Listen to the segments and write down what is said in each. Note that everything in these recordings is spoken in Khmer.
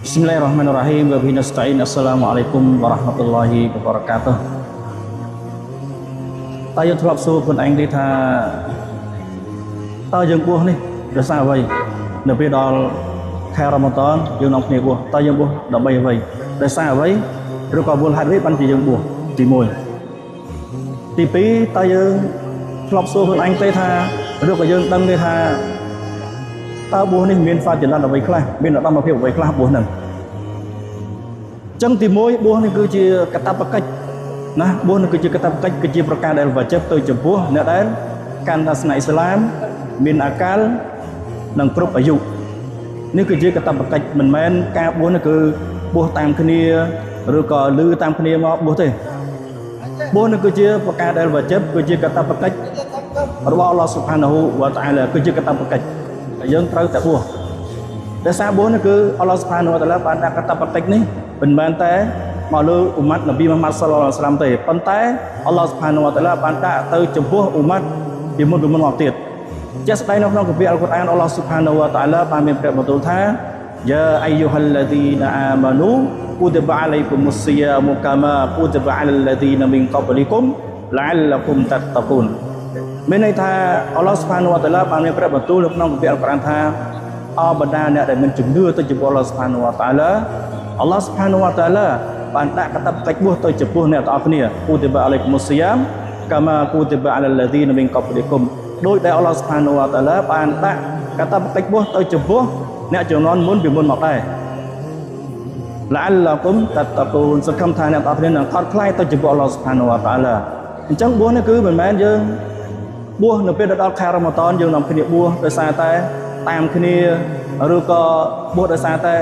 Bismillahirrahmanirrahim. Wa bihi nasta'in. Assalamualaikum warahmatullahi wabarakatuh. តើយើងធ្លាប់សួរខ្លួនឯងទេថាតើយើងបួសនេះដោយសារអ្វីនៅពេលដល់ខែរ៉ាម៉ាដនយើងនាំគ្នាបួសតើយើងបួសដើម្បីអ្វីដោយសារអ្វីឬក៏មូលហេតុអ្វីបានជាយើងបួសទី1ទី2តើយើងធ្លាប់សួរខ្លួនឯងទេថាឬក៏យើងដឹងទេថាតើបួសនេះមានហ្វាតិឡាត់អ្វីខ្លះមានឧត្តមភាពអ្វីខ្លះបួសហ្នឹងចឹងទី1បួសនេះគឺជាកតបកិច្ចណាបួសនេះគឺជាកតបកិច្ចគឺជាប្រការដែលវជិបទៅចំពោះអ្នកដែលកាន់សាសនាអ៊ីស្លាមមានអាកាលនិងគ្រប់អាយុនេះគឺជាកតបកិច្ចមិនមែនការបួសនេះគឺបួសតាមគ្នាឬក៏លឺតាមគ្នាមកបួសទេបួសនេះគឺជាប្រការដែលវជិបគឺជាកតបកិច្ចរបស់អល់ឡោះស៊ុបហានាហ៊ូវតាអាឡាគឺជាកតបកិច្ចដែលយើងត្រូវតែបួសដោយសារបួសនេះគឺអល់ឡោះស៊ុបហានាហ៊ូវតាអាឡាបានដាក់កតបកិច្ចនេះមិនមែនតែមកលើអ៊ុម៉ាត់នប៊ីមូហាម៉ាត់សល្លឡោះអាឡៃហ៊ីវសល្លាមទេប៉ុន្តែអល់ឡោះស៊ុបហានាហ៊ូវតាអាឡាបានដាក់ទៅចំពោះអ៊ុម៉ាត់ពីមុនមកទៀតជាក់ស្ដែងនៅក្នុងគម្ពីរអល់កុរអានអល់ឡោះស៊ុបហានាហ៊ូវតាអាឡាបានមានព្រះបន្ទូលថាយ៉ាអៃយូហាល់ឡាឌីណាអាម៉ានូគូទបអាឡៃគុមុសស៊ីយ៉ាមុកាម៉ាគូទបអាឡាឡាឌីណាមីនកបលីគុមឡាអលគុមតតកូនមានន័យថាអល់ឡោះស៊ុបហានាហ៊ូវតាអាឡាបានមានព្រះបន្ទូលនៅក្នុងគម្ពីរអល់កុរអានថាអបដាអ្នកដែលមានជំនឿទៅចំពោះអល់ឡោះស៊ុបហានាហ៊ូវតាអាឡាអល់ឡោះស៊ុបហានាហ៊ូវតាអាឡាបានដាក់កតបកិច្ចបួសទៅចំពោះអ្នកទាំងអស់គ្នាគូទបអាឡៃគុមុសស៊ីយ៉ាមកាម៉ាគូទបអាឡាឡាឌីណាមីនកបលីគុមដោយដែលអល់ឡោះស៊ុបហានាហ៊ូវតាអាឡាបានដាក់កតបកិច្ចបួសទៅចំពោះអ្នកជំនាន់មុនពីមុនមកដែរឡាអលគុមតតកូនសង្ឃឹមថាអ្នកទាំងអស់គ្នានឹងខត់ខ្លាយទៅចំពោះអល់ឡោះស៊ុបហានាហ៊ូវតាអាឡាអញ្ចឹងបួសនេះគឺមិនមែនយើងបួសនៅពេលដល់ខែរ៉ាម៉ាដនយើងនាំគ្នាបួសដោយសារតែតាមគ្នាឬក៏បួសដោយសារតែ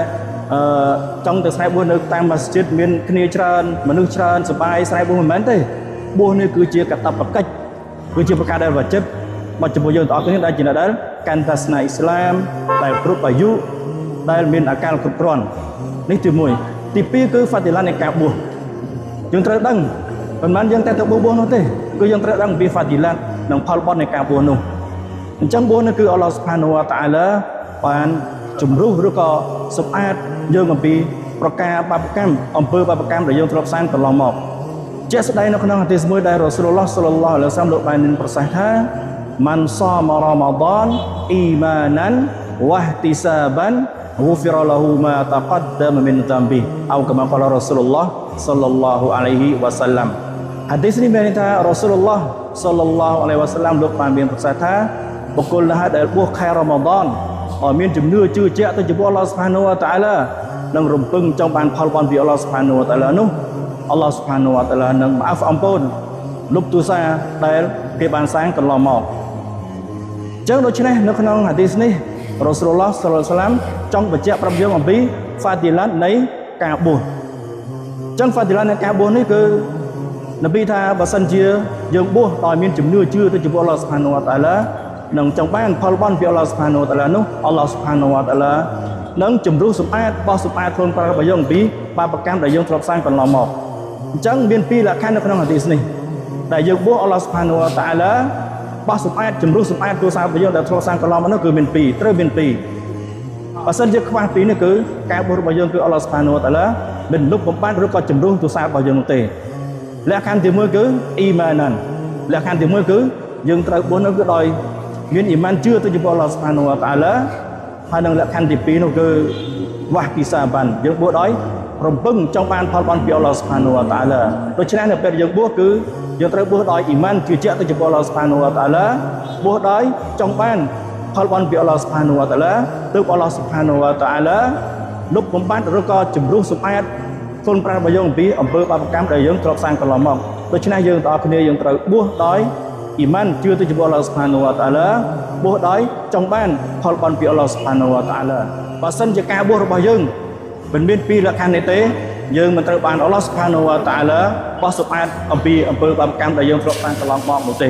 ចង់ទៅស្រែបួសនៅតាមម៉ាស្ជីតមានគ្នាច្រើនមនុស្សច្រើនសប្បាយស្រែបួសមិនមែនទេបួសនេះគឺជាកតបកិច្ចគឺជាប្រការដែលវជិបមកចំពោះយើងទាំងអស់គ្នាដែលជាអ្នកដែលកាន់សាសនាអ៊ីស្លាមដែលគ្រប់អាយុដែលមានអាកាលគ្រប់គ្រាន់នេះទី1ទី2គឺហ្វាទីឡានៃការបួសយើងត្រូវដឹងមិនមែនយើងតែទៅបួសនោះទេគឺយើងត្រូវដឹងពីហ្វាទីឡានិងផលបុណ្យនៃការបួសនោះអញ្ចឹងបួសនេះគឺអល់ឡោះស៊ុបហានាហ៊ូវតាអាឡាបានជំរុះឬក៏សម្អាតយើងអំពីប្រការបាបកម្មអំពើបាបកម្មដែលយើងធ្លាប់សាងកន្លងមកជាក់ស្ដែងនៅក្នុងហាឌីសមួយដែលរ៉ូស៊ូលឡោះសល្លឡោះអាឡៃហ៊ីវសល្លាមលោកបានប្រសាសន៍ថាម៉ាន់សាមរ៉ាម៉ាដនអ៊ីម៉ាណានវ៉ាហ្ទីសាបានហ្វ៊ីរឡហ៊ូម៉ាតកដដមមីនតាំប៊ីអោកាម៉ាកាលរ៉ូស៊ូលឡោះសល្លឡោះអាឡៃហ៊ីវសល្លាមហាឌីសនេះមានន័យថារ៉ូស៊ូលឡោះសល្លឡោះអាឡៃហ៊ីវសល្លាមលោកបានប្រសាសន៍ថាបុគ្គលណាដែលបួសខែរ៉ាម៉ាដនឲ្យមានជំនឿជឿជាក់ទៅចំពោះអល់ឡោះស៊ុបហានាហ៊ូវតាអាឡានឹងរំពឹងចង់បានផលបុណ្យពីអល់ឡោះស៊ុបហានាហ៊ូវតាអាឡានោះអល់ឡោះស៊ុបហានាហ៊ូវតាអាឡានឹងអាហ្វអំពូនលុបទូសាដែលគេបានសាងកន្លងមកអញ្ចឹងដូច្នេះនៅក្នុងហាឌីសនេះរ៉ូស៊ូលឡោះសល្លឡោះអាឡៃហ៊ីវសល្លាមចង់បញ្ជាក់ប្រាប់យើងអំពីហ្វាទីឡាតនៃការបួសអញ្ចឹងហ្វាទីឡាតនៃការបួសនេះគឺនប៊ីថាបើសិនជាយើងបួសដោយមានជំនឿជឿទៅចំពោះអល់ឡោះស៊ុបហានាហ៊ូវតាអាឡានឹងចង់បានផលបុណ្យពីអល់ឡោះស៊ុបហានាហ៊ូវតាអាឡានោះអល់ឡោះស៊ុបហានាហ៊ូវតាអាឡានឹងជំរុះសម្អាតបោះសម្អាតខ្លួនប្រារបស់យើងពីបាបកម្មដែលយើងធ្លាប់សាងកន្លងមកអញ្ចឹងមានពីរលក្ខខណ្ឌនៅក្នុងហាឌីសនេះដែលយើងបួសអល់ឡោះស៊ុបហានាហ៊ូវតាអាឡាបោះសម្អាតជំរុះសម្អាតគ្រួសាររបស់យើងដែលធ្លាប់សាងកន្លងមកនោះគឺមានពីរត្រូវមានពីរបើសិនជាខ្វះពីរនេះគឺការបួសរបស់យើងគឺអល់ឡោះស៊ុបហានាហ៊ូវតាអាឡាមិនលុបបំបាត់ឬក៏ជំរុះគ្រួសាររបស់យើងនោះទេលក្ខខណ្ឌទី1គឺអ៊ីម៉ាណានលក្ខខណ្ឌទី1គឺយើងត្រូវបួសនោះគឺដោយមានអ៊ីម៉ានជឿទៅចំពោះអល់ឡោះស៊ុបហានាហ៊ូវតាអាឡាហើយនឹងលក្ខខណ្ឌទី2នោះគឺវ៉ាគីសាបានយើងបួសដោយរំពឹងចង់បានផលបុណ្យពីអល់ឡោះស៊ុបហានាហ៊ូវតាអាឡាដូច្នេះនៅពេលយើងបួសគឺយើងត្រូវបួសដោយអ៊ីម៉ានជឿជាក់ទៅចំពោះអល់ឡោះស៊ុបហានាហ៊ូវតាអាឡាបួសដោយចង់បានផលបុណ្យពីអល់ឡោះស៊ុបហានាហ៊ូវតាអាឡាទើបអល់ឡោះស៊ុបហានាហ៊ូវតាអាឡាលុបបំបាត់ឬក៏ជំរុះសម្អាតខ្លួនប្រាណរបស់យើងអំពីអំពើបាបកម្មដែលយើងធ្លាប់សាងកន្លងមកដូច្នេះយើងទាំងអស់គ្នាយើងត្រូវបួសដោយអ៊ីម៉ានជឿទៅចំពោះអល់ឡោះស៊ុបហានាហ៊ូវតាអាឡាបួសដោយចង់បានផលបុណ្យពីអល់ឡោះស៊ុបហានាហ៊ូវតាអាឡាបើសិនជាការបួសរបស់យើងមិនមានពីរលក្ខខណ្ឌនេះទេយើងមិនត្រូវបានអល់ឡោះស៊ុបហានាហ៊ូវតាអាឡាបោះសម្អាតអំពីអំពើបាបកម្មដែលយើងធ្លាប់សាងកន្លងមកនោះទេ